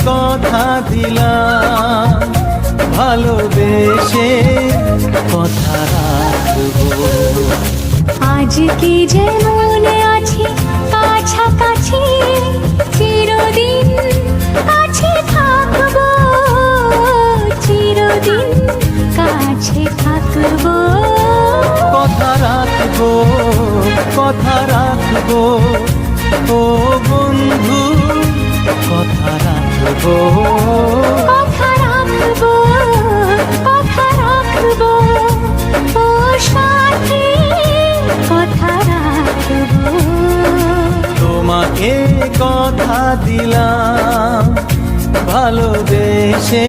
কথা দিলাম, ভালোবেসে কথা রাখবো। আজকে যেমন আছি কাছাকাছি, চিরদিন কাছে থাকবো, চিরদিন কাছে থাকবো। কথা রাখবো, কথা রাখবো, ও বন্ধু কথা রাখবো। কথা রাখবো, কথা রাখবো, ও সাথী কথা রাখবো। তোমাকে কথা দিলাম, ভালোবেসে